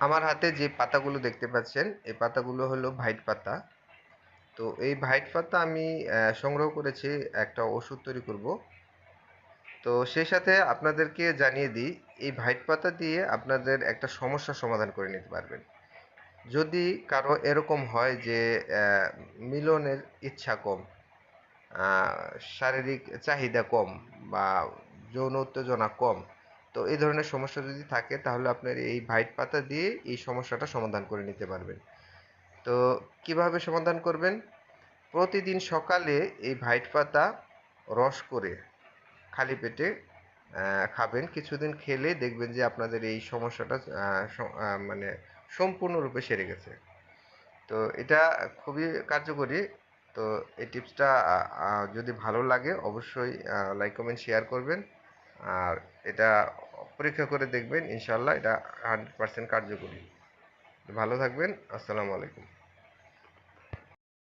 আমার হাতে যে পাতাগুলো দেখতে পাচ্ছেন, এই পাতাগুলো হলো ভাইট পাতা। তো এই ভাইট পাতা আমি সংগ্রহ করেছি একটা ওষুধ তৈরি করব। তো সেই সাথে আপনাদেরকে জানিয়ে দিই, এই ভাইট পাতা দিয়ে আপনাদের একটা সমস্যার সমাধান করে নিতে পারবেন। যদি কারো এরকম হয় যে মিলনের ইচ্ছা কম, শারীরিক চাহিদা কম বা যৌন উত্তেজনা কম, তো এই ধরনের সমস্যা যদি থাকে তাহলে আপনার এই ভাইট পাতা দিয়ে এই সমস্যাটা সমাধান করে নিতে পারবেন। তো কিভাবে সমাধান করবেন? প্রতিদিন সকালে এই ভাইট পাতা রস করে খালি পেটে খাবেন। কিছুদিন খেলে দেখবেন যে আপনাদের এই সমস্যাটা মানে সম্পূর্ণরূপে সেরে গেছে। তো এটা খুবই কার্যকরী। তো এই টিপসটা যদি ভালো লাগে অবশ্যই লাইক কমেন্ট শেয়ার করবেন। আর এটা পরীক্ষা করে দেখবেন, ইনশাল্লাহ এটা 100% কার্যকরী। ভালো থাকবেন। আসসালামু আলাইকুম।